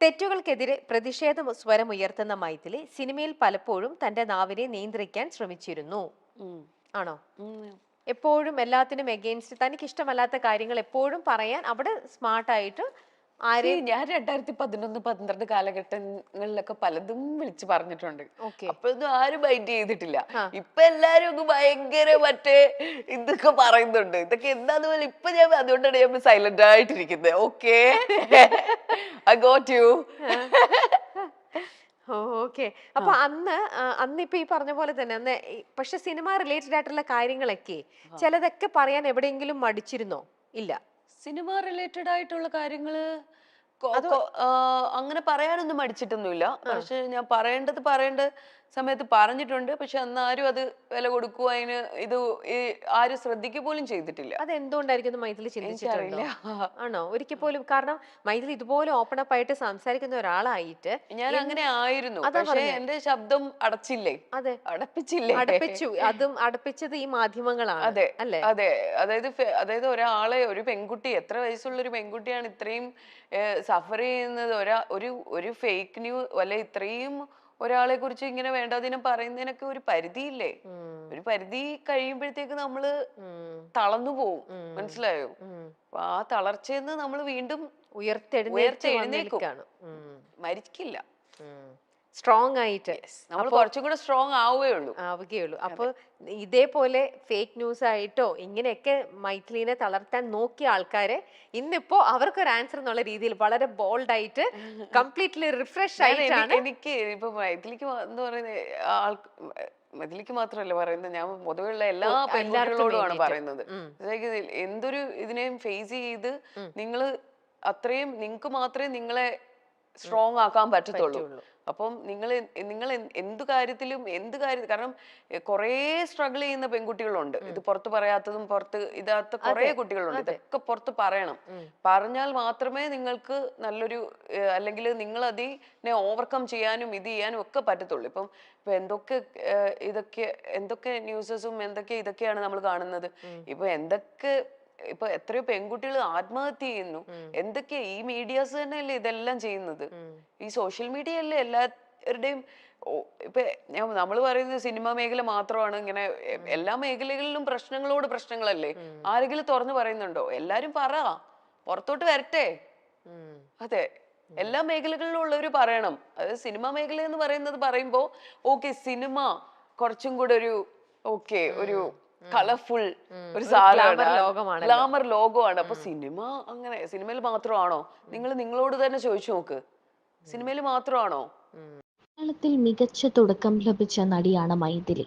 തെറ്റുകൾക്കെതിരെ പ്രതിഷേധ സ്വരമുയർത്തുന്ന മൈഥിലി സിനിമയിൽ പലപ്പോഴും തന്റെ നാവിനെ നിയന്ത്രിക്കാൻ ശ്രമിച്ചിരുന്നു. ഉം. ആണോ? ഉം. എപ്പോഴും എല്ലാത്തിനും എഗെയിൻസ്റ്റ് തനിക്ക് ഇഷ്ടമല്ലാത്ത കാര്യങ്ങൾ എപ്പോഴും പറയാൻ അവിടെ സ്മാർട്ടായിട്ട് ആരെയും. ഞാൻ 2011-12 കാലഘട്ടങ്ങളിലൊക്കെ പലതും വിളിച്ചു പറഞ്ഞിട്ടുണ്ട്. ഓക്കെ. അപ്പോഴൊന്നും ആരും മൈൻഡ് ചെയ്തിട്ടില്ല. ആ. ഇപ്പൊ എല്ലാരും അങ്ങ് ഭയങ്കര മറ്റേ ഇതൊക്കെ പറയുന്നുണ്ട്. ഇതൊക്കെ എന്താന്ന് പോലെ ഇപ്പൊ ഞാൻ അതുകൊണ്ടാണ് ഞാൻ സൈലന്റ് ആയിട്ടിരിക്കുന്നത്. Okay, I got you. Okay. അപ്പൊ അന്ന് ഇപ്പൊ ഈ പറഞ്ഞ പോലെ തന്നെ പക്ഷെ സിനിമ റിലേറ്റഡ് ആയിട്ടുള്ള കാര്യങ്ങളൊക്കെ ചിലതൊക്കെ പറയാൻ എവിടെയെങ്കിലും മടിച്ചിരുന്നോ? ഇല്ല. സിനിമ റിലേറ്റഡ് ആയിട്ടുള്ള കാര്യങ്ങള് അങ്ങനെ പറയാനൊന്നും മടിച്ചിട്ടൊന്നുമില്ല. പക്ഷെ ഞാൻ പറയേണ്ട സമയത്ത് പറഞ്ഞിട്ടുണ്ട്. പക്ഷെ അന്ന് ആരും അത് വില കൊടുക്കുക അതിന് ആരും ശ്രദ്ധിക്കുക പോലും ചെയ്തിട്ടില്ല. അത് എന്തുകൊണ്ടായിരിക്കും മൈഥിലി ചിന്തിച്ചിട്ടുണ്ടോ? എനിക്കറിയില്ല. ആണോ? ഒരിക്കൽ പോലും. കാരണം മൈഥിലി ഇതുപോലെ ഓപ്പൺ അപ്പ് ആയിട്ട് സംസാരിക്കുന്ന ഒരാളായിട്ട് ഞാൻ അങ്ങനെ ആയിരുന്നു. അതാ പക്ഷെ പറഞ്ഞെ. എന്റെ ശബ്ദം അടച്ചില്ലേ? അതെ, അടപ്പിച്ചില്ലേ? അടപ്പിച്ചു. അതും അടപ്പിച്ചത് ഈ മാധ്യമങ്ങളാണ്. അതെ അല്ലേ? അതെ. അതായത് ഒരു പെൺകുട്ടി, എത്ര വയസ്സുള്ള ഒരു പെൺകുട്ടിയാണ് ഇത്രയും സഫർ ചെയ്യുന്നത്? ഒരു ഫേക്ക് ന്യൂസ് അല്ലെ, ഇത്രയും ഒരാളെ കുറിച്ച് ഇങ്ങനെ വേണ്ടാതിനം പറയുന്നതിനൊക്കെ ഒരു പരിധിയില്ലേ? ഒരു പരിധി കഴിയുമ്പോഴത്തേക്ക് നമ്മള് തളർന്നു പോവും. മനസ്സിലായോ? ആ തളർച്ചയെന്ന് നമ്മൾ വീണ്ടും ഉയർത്തെഴുന്നേൽക്കും. മരിക്കില്ല. സ്ട്രോങ് ആയിട്ട് നമ്മൾ കുറച്ചും കൂടെ സ്ട്രോങ് ആവുകയുള്ളൂ. അപ്പൊ ഇതേപോലെ ഫേക്ക് ന്യൂസ് ആയിട്ടോ ഇങ്ങനെയൊക്കെ മൈഥിലിനെ തളർത്താൻ നോക്കിയ ആൾക്കാരെ ഇന്നിപ്പോ അവർക്കൊരു ആൻസർ എന്നുള്ള രീതിയിൽ വളരെ ബോൾഡ് ആയിട്ട് കംപ്ലീറ്റ്ലി റിഫ്രഷ് ആയിട്ടാണ്. എനിക്ക് ഇപ്പൊ മൈഥിലിക്ക് എന്ന് പറയുന്ന മതിലിക്ക് മാത്രമല്ല പറയുന്നത്, ഞാൻ പൊതുവെയുള്ള എല്ലാ പെൺകുട്ടികളോടുമാണ് പറയുന്നത്. എന്തൊരു ഇതിനെയും ഫേസ് ചെയ്ത് നിങ്ങള് അത്രയും നിങ്ങൾക്ക് മാത്രമേ നിങ്ങളെ സ്ട്രോങ് ആക്കാൻ പറ്റത്തുള്ളൂ. അപ്പം നിങ്ങൾ എന്ത് കാര്യം, കാരണം കുറേ സ്ട്രഗിൾ ചെയ്യുന്ന പെൺകുട്ടികളുണ്ട്. ഇത് പുറത്ത് പറയാത്തതും ഇതാത്ത കുറെ കുട്ടികളുണ്ട്. ഇതൊക്കെ പുറത്ത് പറയണം. പറഞ്ഞാൽ മാത്രമേ നിങ്ങൾക്ക് നല്ലൊരു അല്ലെങ്കിൽ നിങ്ങൾ അതിനെ ഓവർകം ചെയ്യാനും ഇത് ചെയ്യാനും ഒക്കെ പറ്റത്തുള്ളൂ. ഇപ്പൊ എന്തൊക്കെ ന്യൂസസും ഇതൊക്കെയാണ് നമ്മൾ കാണുന്നത്. ഇപ്പൊ എത്രയോ പെൺകുട്ടികൾ ആത്മഹത്യ ചെയ്യുന്നു. എന്തൊക്കെയാ ഈ മീഡിയാസ് തന്നെയല്ലേ ഇതെല്ലാം ചെയ്യുന്നത്? ഈ സോഷ്യൽ മീഡിയ അല്ലേ എല്ലാവരുടെയും. ഇപ്പൊ നമ്മൾ പറയുന്നത് സിനിമ മേഖല മാത്രമാണ് ഇങ്ങനെ. എല്ലാ മേഖലകളിലും പ്രശ്നങ്ങളല്ലേ? ആരെങ്കിലും തുറന്നു പറയുന്നുണ്ടോ? എല്ലാരും പുറത്തോട്ട് വരട്ടെ. അതെ, എല്ലാ മേഖലകളിലും ഉള്ളവര് പറയണം. അതായത് സിനിമ മേഖല എന്ന് പറയുമ്പോ ഓക്കെ, സിനിമ കുറച്ചും കൂടെ ഒരു കളർഫുൾ ഒരു സാധനമാണ്, ഗ്ലാമർ ലോകമാണ്. അപ്പൊ സിനിമയിൽ മാത്രമാണോ? നിങ്ങളോട് തന്നെ ചോദിച്ചു നോക്ക്, സിനിമയിൽ മാത്രമാണോ? മലയാളത്തിൽ മികച്ച തുടക്കം ലഭിച്ച നടിയാണ് മൈഥിലി.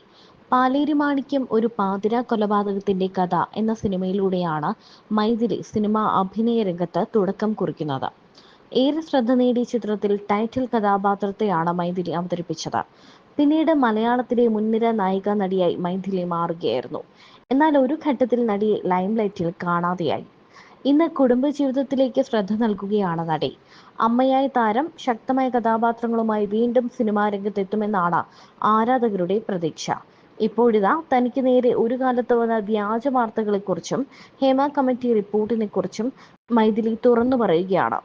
പാലേരി മാണിക്യം ഒരു പാതിരാ കൊലപാതകത്തിന്റെ കഥ എന്ന സിനിമയിലൂടെയാണ് മൈഥിലി സിനിമാ അഭിനയ രംഗത്ത് തുടക്കം കുറിക്കുന്നത്. ഏറെ ശ്രദ്ധ നേടിയ ചിത്രത്തിൽ ടൈറ്റിൽ കഥാപാത്രത്തെയാണ് മൈഥിലി അവതരിപ്പിച്ചത്. പിന്നീട് മലയാളത്തിലെ മുൻനിര നായിക നടിയായി മൈഥിലി മാറുകയായിരുന്നു. എന്നാൽ ഒരു ഘട്ടത്തിൽ നടിയെ ലൈംലൈറ്റിൽ കാണാതെയായി. ഇന്ന് കുടുംബജീവിതത്തിലേക്ക് ശ്രദ്ധ നൽകുകയാണ് നടി. അമ്മയായ താരം ശക്തമായ കഥാപാത്രങ്ങളുമായി വീണ്ടും സിനിമാ രംഗത്തെത്തുമെന്നാണ് ആരാധകരുടെ പ്രതീക്ഷ. ഇപ്പോഴിതാ തനിക്ക് നേരെ ഒരു കാലത്ത് വന്ന വ്യാജ വാർത്തകളെക്കുറിച്ചും ഹേമ കമ്മിറ്റി റിപ്പോർട്ടിനെക്കുറിച്ചും മൈഥിലി തുറന്നു പറയുകയാണ്.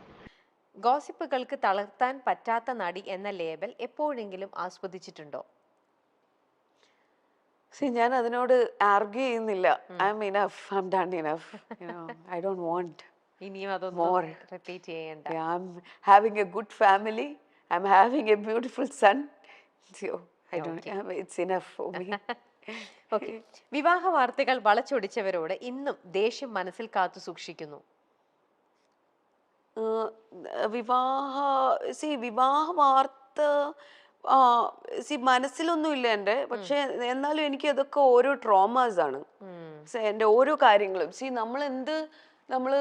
ഗോസിപ്പുകൾക്ക് തളർത്താൻ പറ്റാത്ത നടി എന്ന ലേബൽ എപ്പോഴെങ്കിലും ആസ്വദിച്ചിട്ടുണ്ടോ? ഞാൻ അതിനോട് ആർഗ്യൂ ചെയ്യുന്നില്ല. I am enough, I am done enough. I don't want ഇനിയും അതൊന്നും റിപ്പീറ്റ് ചെയ്യണ്ട. I am having a good family, I am having a beautiful son. It's enough for me. Okay. വിവാഹ വാർത്തകൾ വളച്ചൊടിച്ചവരോട് ഇന്നും ദേഷ്യം മനസ്സിൽ കാത്തു സൂക്ഷിക്കുന്നു. വിവാഹ വാർത്ത മനസ്സിലൊന്നും ഇല്ല എൻ്റെ. പക്ഷെ എന്നാലും എനിക്ക് അതൊക്കെ ഓരോ ട്രോമാസ് ആണ്. എൻ്റെ ഓരോ കാര്യങ്ങളും നമ്മള്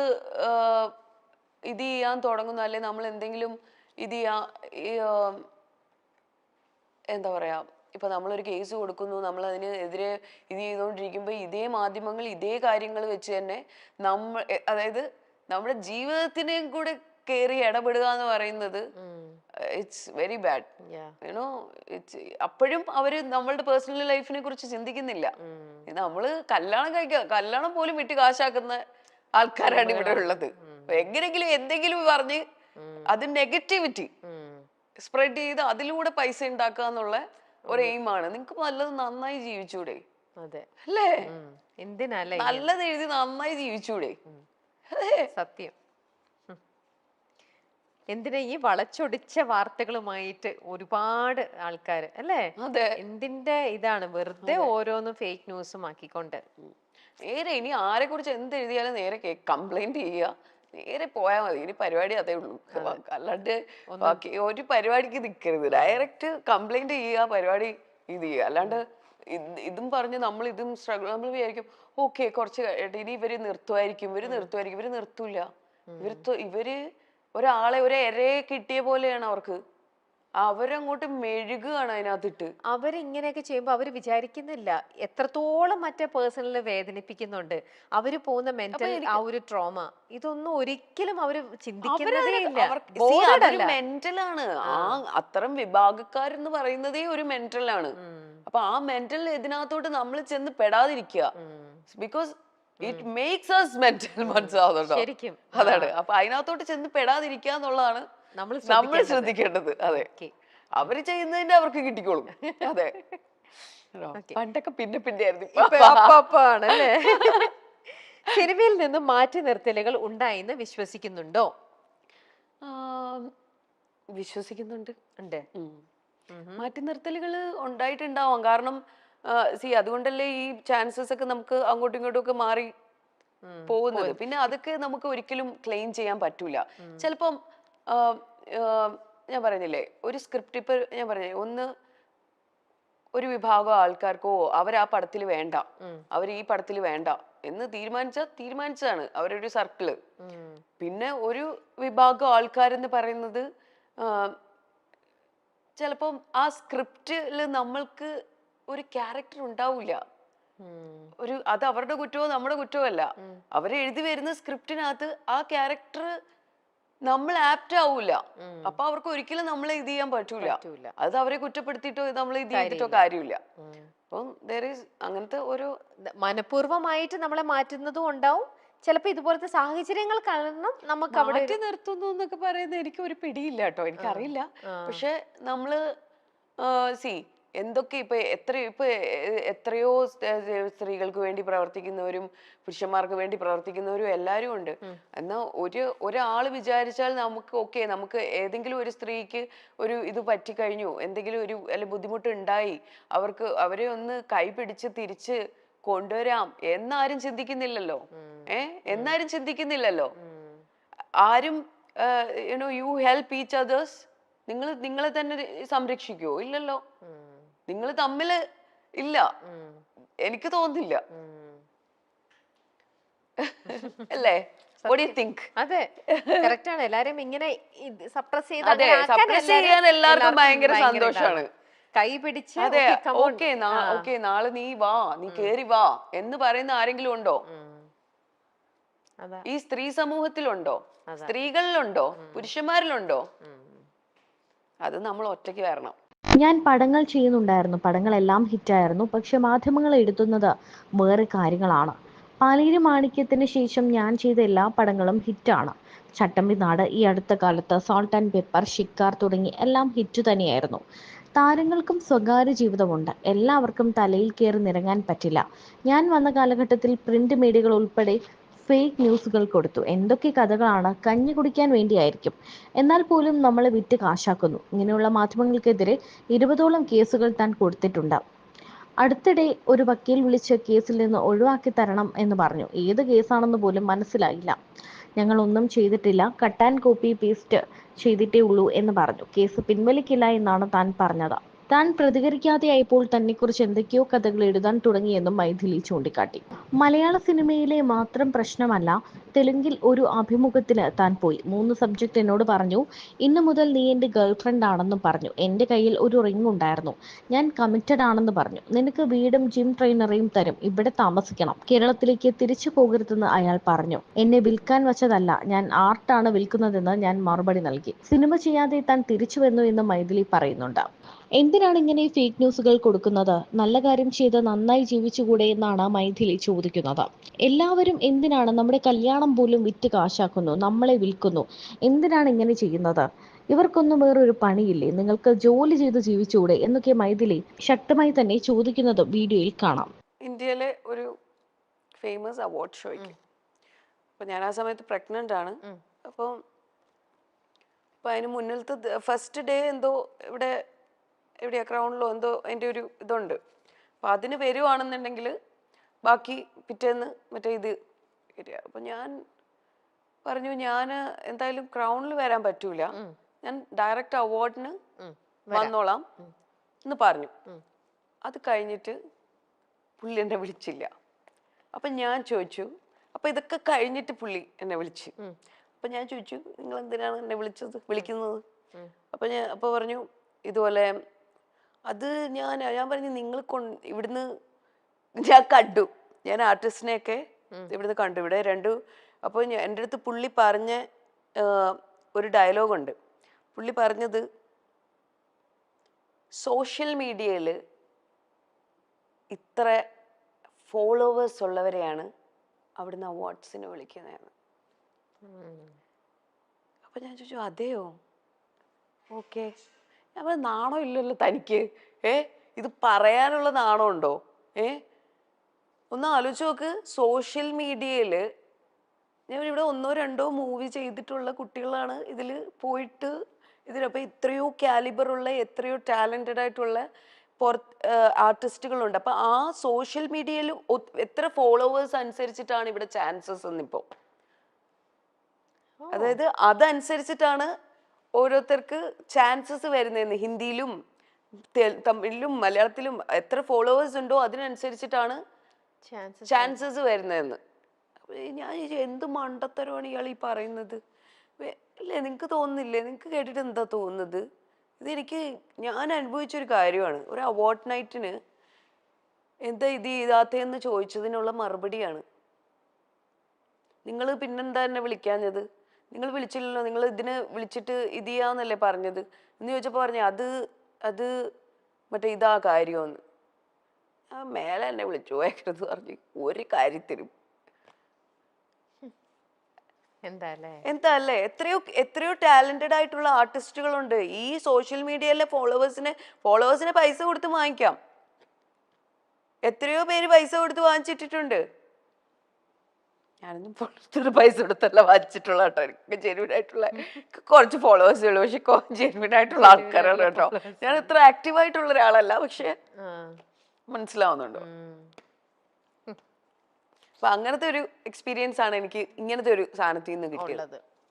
ഇത് ചെയ്യാൻ തുടങ്ങുന്നു, അല്ലെ നമ്മൾ എന്തെങ്കിലും എന്താ പറയാ, ഇപ്പൊ നമ്മളൊരു കേസ് കൊടുക്കുന്നു, നമ്മൾ അതിനെതിരെ ഇത് ചെയ്തുകൊണ്ടിരിക്കുമ്പോ ഇതേ മാധ്യമങ്ങൾ ഇതേ കാര്യങ്ങൾ വെച്ച് തന്നെ അതായത് നമ്മുടെ ജീവിതത്തിനെയും കൂടെ കയറി ഇടപെടുക എന്ന് പറയുന്നത് ഇറ്റ്സ് വെരി ബാഡ്. അപ്പോഴും അവര് നമ്മളുടെ പേഴ്സണൽ ലൈഫിനെ കുറിച്ച് ചിന്തിക്കുന്നില്ല. നമ്മള് കല്യാണം പോലും വിട്ട് കാശാക്കുന്ന ആൾക്കാരാണ് ഇവിടെ ഉള്ളത്. എങ്ങനെങ്കിലും എന്തെങ്കിലും പറഞ്ഞ് അത് നെഗറ്റിവിറ്റി സ്പ്രെഡ് ചെയ്ത് അതിലൂടെ പൈസ ഉണ്ടാക്കുക എന്നുള്ള ഒരു എയിമാണ്. നിങ്ങൾക്ക് നല്ലത് നന്നായി ജീവിച്ചൂടെ? അതെ അല്ലേ? എന്തിനല്ലേ നല്ലത് എഴുതി നന്നായി ജീവിച്ചൂടെ? സത്യം. എന്തിനാ ഈ വളച്ചൊടിച്ച വാർത്തകളുമായിട്ട് ഒരുപാട് ആൾക്കാര് അല്ലേ? അതെ. എന്തിന്റെ ഇതാണ് വെറുതെ ഓരോന്നും ഫേക്ക് ന്യൂസും ആക്കിക്കൊണ്ട്. നേരെ ഇനി ആരെ കുറിച്ച് എന്ത് എഴുതിയാലും നേരെ കംപ്ലൈന്റ് ചെയ്യുക, നേരെ പോയാൽ മതി. ഇനി പരിപാടി അതേ ഉള്ളൂ. അല്ലാണ്ട് ബാക്കി ഒരു പരിപാടിക്ക് നിൽക്കരുത്. ഡയറക്റ്റ് കംപ്ലൈന്റ് ചെയ്യുക, പരിപാടി ഇത് ചെയ്യുക. അല്ലാണ്ട് ഇതും പറഞ്ഞ് നമ്മൾ ഇതും സ്ട്രഗിൾ, നമ്മൾ വിചാരിക്കും ഓക്കെ കുറച്ച് ഇനി ഇവര് നിർത്തുമായിരിക്കും, ഇവര് നിർത്തൂല. ഇവര് ഒരാളെ ഒരു ഇരയെ കിട്ടിയ പോലെയാണ് അവർക്ക്. അവരങ്ങോട്ട് മെഴുകുകയാണ് അതിനകത്തിട്ട്. അവരിങ്ങനെയൊക്കെ ചെയ്യുമ്പോ അവര് വിചാരിക്കുന്നില്ല എത്രത്തോളം മറ്റേ പേഴ്സണലിനെ വേദനിപ്പിക്കുന്നുണ്ട്. അവര് പോകുന്ന മെന്റൽ ആ ഒരു ട്രോമ ഇതൊന്നും ഒരിക്കലും അവര് ചിന്തിക്കുന്നതേ ഇല്ല. മെന്റലാണ്. അത്തരം വിഭാഗക്കാരെന്ന് പറയുന്നതേ ഒരു മെന്റലാണ്. അപ്പൊ ആ മെന്റൽ ഇതിനകത്തോട്ട് നമ്മൾ ചെന്ന് പെടാതിരിക്കുക. Because it makes us mental. മനസ്സിലാവുന്നുണ്ടോ? ശരിക്കും അതാണ്. അപ്പൊ അതിനകത്തോട്ട് ചെന്ന് പെടാതിരിക്കുക എന്നുള്ളതാണ് നമ്മൾ ശ്രദ്ധിക്കേണ്ടത്. അതെ, അവര് ചെയ്യുന്നതിന്റെ അവർക്ക് കിട്ടിക്കോളും. അതെ, പണ്ടൊക്കെ പിന്നെ ആയിരുന്നു. ആണല്ലേ? സിനിമയിൽ നിന്നും മാറ്റി നിർത്തലുകൾ ഉണ്ടായിന്ന് വിശ്വസിക്കുന്നുണ്ടോ? വിശ്വസിക്കുന്നുണ്ട്. ഉണ്ട്. മാറ്റി നിർത്തലുകൾ ഉണ്ടായിട്ടുണ്ടാവാം. കാരണം അതുകൊണ്ടല്ലേ ഈ ചാൻസസ് ഒക്കെ നമുക്ക് അങ്ങോട്ടും ഇങ്ങോട്ടും ഒക്കെ മാറി പോകുന്നത്. പിന്നെ അതൊക്കെ നമുക്ക് ഒരിക്കലും ക്ലെയിം ചെയ്യാൻ പറ്റൂല. ചിലപ്പം ഞാൻ പറഞ്ഞില്ലേ, ഒരു സ്ക്രിപ്റ്റ് ഇപ്പൊ ഞാൻ പറഞ്ഞേ, ഒരു വിഭാഗം ആൾക്കാർക്കോ അവർ ആ പടത്തിൽ വേണ്ട, അവർ ഈ പടത്തിൽ വേണ്ട എന്ന് തീരുമാനിച്ചതാണ് അവരൊരു സർക്കിള്. പിന്നെ ഒരു വിഭാഗം ആൾക്കാരെന്ന് പറയുന്നത് ചിലപ്പം ആ സ്ക്രിപ്റ്റില് നമ്മൾക്ക് ഒരു ക്യാരക്ടർ ഉണ്ടാവില്ല. അത് അവരുടെ കുറ്റമോ നമ്മുടെ കുറ്റമോ അല്ല. അവര് എഴുതി വരുന്ന സ്ക്രിപ്റ്റിനകത്ത് ആ ക്യാരക്ടർ നമ്മൾ ആപ്റ്റ് ആവൂല. അപ്പൊ അവർക്ക് ഒരിക്കലും നമ്മളെ ഇത് ചെയ്യാൻ പറ്റൂല. അത് അവരെ കുറ്റപ്പെടുത്തിയിട്ടോ നമ്മളെ ഇത് ചെയ്തിട്ടോ കാര്യമില്ല. അപ്പം അങ്ങനത്തെ ഒരു മനഃപൂർവ്വമായിട്ട് നമ്മളെ മാറ്റുന്നതും ഉണ്ടാവും. ചിലപ്പോ ഇതുപോലത്തെ സാഹചര്യങ്ങൾ കാരണം നമുക്ക് അവിടെ മാറ്റി നിർത്തുന്നു എന്നൊക്കെ പറയുന്നത് എനിക്ക് ഒരു പിടിയില്ല കേട്ടോ, എനിക്കറിയില്ല. പക്ഷെ നമ്മള് എന്തൊക്കെ ഇപ്പൊ എത്രയോ സ്ത്രീകൾക്ക് വേണ്ടി പ്രവർത്തിക്കുന്നവരും പുരുഷന്മാർക്ക് വേണ്ടി പ്രവർത്തിക്കുന്നവരും എല്ലാരും ഉണ്ട്. എന്നാ ഒരാള് വിചാരിച്ചാൽ നമുക്ക് ഏതെങ്കിലും ഒരു സ്ത്രീക്ക് ഒരു ഇത് പറ്റിക്കഴിഞ്ഞു, എന്തെങ്കിലും ഒരു ബുദ്ധിമുട്ട് ഉണ്ടായി, അവരെ ഒന്ന് കൈപിടിച്ച് തിരിച്ച് കൊണ്ടുവരാം എന്നാരും ചിന്തിക്കുന്നില്ലല്ലോ. എന്നാരും ചിന്തിക്കുന്നില്ലല്ലോ. ആരും യു ഹെൽപ്പ് ഈച്ച് അതേഴ്സ്. നിങ്ങളെ തന്നെ സംരക്ഷിക്കുവോ? ഇല്ലല്ലോ. നിങ്ങൾ തമ്മില് ഇല്ല, എനിക്ക് തോന്നുന്നില്ല. അല്ലേ? What do you think? അതെ, കറക്റ്റ് ആണ്. എല്ലാരും ഇങ്ങനെ സപ്രസ് ചെയ്യാൻ എല്ലാവർക്കും ഭയങ്കര സന്തോഷാണ്. കൈ പിടിച്ച് ഓക്കെ നാളെ നീ വാ, നീ കേറി വാ എന്ന് പറയുന്ന ആരെങ്കിലും ഉണ്ടോ? ഈ സ്ത്രീ സമൂഹത്തിലുണ്ടോ? സ്ത്രീകളിലുണ്ടോ? പുരുഷന്മാരിലുണ്ടോ? അത് നമ്മൾ ഒറ്റയ്ക്ക് വരണം. ഞാൻ പടങ്ങൾ ചെയ്യുന്നുണ്ടായിരുന്നു, പടങ്ങളെല്ലാം ഹിറ്റായിരുന്നു. പക്ഷെ മാധ്യമങ്ങൾ എടുത്തുന്നത് വേറെ കാര്യങ്ങളാണ്. പാലേരി മാണിക്യത്തിന് ശേഷം ഞാൻ ചെയ്ത എല്ലാ പടങ്ങളും ഹിറ്റാണ്. ചട്ടമ്പിനാട്, ഈ അടുത്ത കാലത്ത് സോൾട്ട് ആൻഡ് പെപ്പർ, ഷിക്കാർ തുടങ്ങി എല്ലാം ഹിറ്റ് തന്നെയായിരുന്നു. താരങ്ങൾക്കും സ്വകാര്യ ജീവിതമുണ്ട്. എല്ലാവർക്കും തലയിൽ കയറി നിറങ്ങാൻ പറ്റില്ല. ഞാൻ വന്ന കാലഘട്ടത്തിൽ പ്രിന്റ് മീഡിയകൾ ഉൾപ്പെടെ ഫേക്ക് ന്യൂസുകൾ കൊടുത്തു. എന്തൊക്കെ കഥകളാണ്! കഞ്ഞി കുടിക്കാൻ വേണ്ടിയായിരിക്കും. എന്നാൽ പോലും നമ്മളെ വിറ്റ് കാശാക്കുന്നു. ഇങ്ങനെയുള്ള മാധ്യമങ്ങൾക്കെതിരെ 20ഓളം കേസുകൾ താൻ കൊടുത്തിട്ടുണ്ട്. അടുത്തിടെ ഒരു വക്കീൽ വിളിച്ച് കേസിൽ നിന്ന് ഒഴിവാക്കി തരണം എന്ന് പറഞ്ഞു. ഏത് കേസാണെന്ന് പോലും മനസ്സിലായില്ല. ഞങ്ങൾ ഒന്നും ചെയ്തിട്ടില്ല, കട്ട് ആൻഡ് കോപ്പി പേസ്റ്റ് ചെയ്തിട്ടേ ഉള്ളൂ എന്ന് പറഞ്ഞു. കേസ് പിൻവലിക്കില്ല എന്നാണ് താൻ പറഞ്ഞത്. താൻ പ്രതികരിക്കാതെയായപ്പോൾ തന്നെക്കുറിച്ച് എന്തൊക്കെയോ കഥകൾ എഴുതാൻ തുടങ്ങിയെന്നും മൈഥിലി ചൂണ്ടിക്കാട്ടി. മലയാള സിനിമയിലെ മാത്രം പ്രശ്നമല്ല, തെലുങ്കിൽ ഒരു അഭിമുഖത്തിന് താൻ പോയി. 3 സബ്ജക്ട് എന്നോട് പറഞ്ഞു. ഇന്നു മുതൽ നീ എൻ്റെ ഗേൾഫ്രണ്ട് ആണെന്ന് പറഞ്ഞു. എൻ്റെ കയ്യിൽ ഒരു റിംഗ് ഉണ്ടായിരുന്നു. ഞാൻ കമ്മിറ്റഡ് ആണെന്ന് പറഞ്ഞു. നിനക്ക് വീടും ജിം ട്രെയിനറെയും തരും, ഇവിടെ താമസിക്കണം, കേരളത്തിലേക്ക് തിരിച്ചു പോകരുതെന്ന് അയാൾ പറഞ്ഞു. എന്നെ വിൽക്കാൻ വച്ചതല്ല, ഞാൻ ആർട്ടാണ് വിൽക്കുന്നതെന്ന് ഞാൻ മറുപടി നൽകി. സിനിമ ചെയ്യാതെ താൻ തിരിച്ചു വന്നു എന്ന് മൈഥിലി പറയുന്നുണ്ട്. എന്തിനാണ് ഇങ്ങനെ ഫേക്ക് ന്യൂസുകൾ കൊടുക്കുന്നത്? നല്ല കാര്യം ചെയ്ത് നന്നായി ജീവിച്ചുകൂടെ എന്നാണ് മൈഥിലി ചോദിക്കുന്നത്. എല്ലാവരും എന്തിനാണ് നമ്മുടെ കല്യാണം പോലും വിറ്റ് കാശാക്കുന്നു, നമ്മളെ വിൽക്കുന്നു? എന്തിനാണ് ഇങ്ങനെ ചെയ്യുന്നത്? ഇവർക്കൊന്നും വേറൊരു പണിയില്ലേ? നിങ്ങൾക്ക് ജോലി ചെയ്ത് ജീവിച്ചുകൂടെ എന്നൊക്കെ മൈഥിലി ശക്തമായി തന്നെ ചോദിക്കുന്നത് വീഡിയോയിൽ കാണാം. ഇന്ത്യയിലെ ഒരു ഫേമസ് അവാർഡ് ഷോയ്ക്ക് അപ്പൊ ഞാൻ ആ സമയത്ത് പ്രഗ്നന്റ് ആണ്. അപ്പം അപ്പൊ അതിന് മുന്നിലത്തെ ഫസ്റ്റ് ഡേ എന്തോ എവിടെയാ ക്രൗണിലോ എന്തോ അതിൻ്റെ ഒരു ഇതുണ്ട്. അപ്പം അതിന് വരുവാണെന്നുണ്ടെങ്കിൽ ബാക്കി പിറ്റേന്ന് മറ്റേ ഇത് വരിക. അപ്പം ഞാൻ പറഞ്ഞു ഞാൻ എന്തായാലും ക്രൗണിൽ വരാൻ പറ്റൂല, ഞാൻ ഡയറക്റ്റ് അവാർഡിന് വന്നോളാം എന്ന് പറഞ്ഞു. അത് കഴിഞ്ഞിട്ട് പുള്ളി എന്നെ വിളിച്ചില്ല. അപ്പം ഞാൻ ചോദിച്ചു, അപ്പം ഇതൊക്കെ കഴിഞ്ഞിട്ട് പുള്ളി എന്നെ വിളിച്ചു. അപ്പം ഞാൻ ചോദിച്ചു, നിങ്ങൾ എന്തിനാണ് എന്നെ വിളിക്കുന്നത്? അപ്പോൾ പറഞ്ഞു ഇതുപോലെ അത് ഞാൻ പറഞ്ഞു നിങ്ങൾ ഇവിടുന്ന് ഞാൻ കണ്ടു, ഞാൻ ആർട്ടിസ്റ്റിനെയൊക്കെ ഇവിടുന്ന് കണ്ടു, ഇവിടെ രണ്ടു. അപ്പോൾ എൻ്റെ അടുത്ത് പുള്ളി പറഞ്ഞ ഒരു ഡയലോഗുണ്ട്. പുള്ളി പറഞ്ഞത് സോഷ്യൽ മീഡിയയിൽ ഇത്ര ഫോളോവേഴ്സ് ഉള്ളവരെയാണ് അവിടുന്ന് അവാർഡ്സിന് വിളിക്കുന്നതെന്ന്. അപ്പം ഞാൻ ചോദിച്ചു അതെയോ, ഓക്കെ. ഞാൻ പറഞ്ഞു നാണോ ഇല്ലല്ലോ തനിക്ക്, ഇത് പറയാനുള്ള നാണം ഉണ്ടോ? ഒന്ന് ആലോചിച്ച് നോക്ക്. സോഷ്യൽ മീഡിയയിൽ ഞാൻ ഇവിടെ 1 or 2 മൂവി ചെയ്തിട്ടുള്ള കുട്ടികളാണ് ഇതിൽ പോയിട്ട് ഇതിലപ്പോൾ ഇത്രയോ കാലിബറുള്ള എത്രയോ ടാലൻറ്റഡ് ആയിട്ടുള്ള ആർട്ടിസ്റ്റുകളുണ്ട്. അപ്പം ആ സോഷ്യൽ മീഡിയയിൽ എത്ര ഫോളോവേഴ്സ് അനുസരിച്ചിട്ടാണ് ഇവിടെ ചാൻസസ് എന്നിപ്പോൾ. അതായത് അതനുസരിച്ചിട്ടാണ് ഓരോരുത്തർക്ക് ചാൻസസ് വരുന്നതെന്ന്. ഹിന്ദിയിലും തമിഴിലും മലയാളത്തിലും എത്ര ഫോളോവേഴ്സ് ഉണ്ടോ അതിനനുസരിച്ചിട്ടാണ് ചാൻസസ് വരുന്നതെന്ന്. ഞാൻ എന്ത് മണ്ടത്തരമാണ് ഇയാൾ ഈ പറയുന്നത്? അല്ലേ, നിങ്ങൾക്ക് തോന്നുന്നില്ലേ? നിങ്ങൾക്ക് കേട്ടിട്ട് എന്താ തോന്നുന്നത്? ഇതെനിക്ക് ഞാൻ അനുഭവിച്ചൊരു കാര്യമാണ്. ഒരു അവാർഡ് നൈറ്റിന് എന്താ ഇത് ചെയ്താത്തതെന്ന് ചോദിച്ചതിനുള്ള മറുപടിയാണ്. നിങ്ങൾ പിന്നെന്താ എന്നെ വിളിക്കാഞ്ഞത്? നിങ്ങൾ വിളിച്ചില്ലല്ലോ, നിങ്ങൾ ഇതിന് വിളിച്ചിട്ട് ഇത് ചെയ്യാന്നല്ലേ പറഞ്ഞത് എന്ന് ചോദിച്ചപ്പോൾ പറഞ്ഞു അത് മറ്റേ ഇതാ കാര്യമെന്ന്. ആ മേലെ എന്നെ വിളിച്ചു പോയേക്കരുത് പറഞ്ഞു ഒരു കാര്യത്തിനും. എന്താ അല്ലേ, എത്രയോ ടാലന്റഡ് ആയിട്ടുള്ള ആർട്ടിസ്റ്റുകളുണ്ട്. ഈ സോഷ്യൽ മീഡിയയിലെ ഫോളോവേഴ്സിനെ പൈസ കൊടുത്ത് വാങ്ങിക്കാം. എത്രയോ പേര് പൈസ കൊടുത്ത് വാങ്ങിച്ചിട്ടിട്ടുണ്ട്. ഞാനൊന്നും പുറത്തോട്ട് പൈസ കൊടുത്തല്ല വാങ്ങിച്ചിട്ടുള്ള കേട്ടോ. എനിക്ക് ജെന്യൂൻ ആയിട്ടുള്ള കുറച്ച് ഫോളോവേഴ്സേ ഉള്ളൂ, പക്ഷെ ജെന്യൂൻ ആയിട്ടുള്ള ആൾക്കാരാണ് കേട്ടോ. ഞാൻ ഇത്ര ആക്റ്റീവായിട്ടുള്ള ഒരാളല്ല, പക്ഷെ മനസ്സിലാവുന്നുണ്ടോ? അപ്പൊ അങ്ങനത്തെ ഒരു എക്സ്പീരിയൻസ് ആണ് എനിക്ക് ഇങ്ങനത്തെ ഒരു സാധനത്തിൽ നിന്ന് കിട്ടിയത്.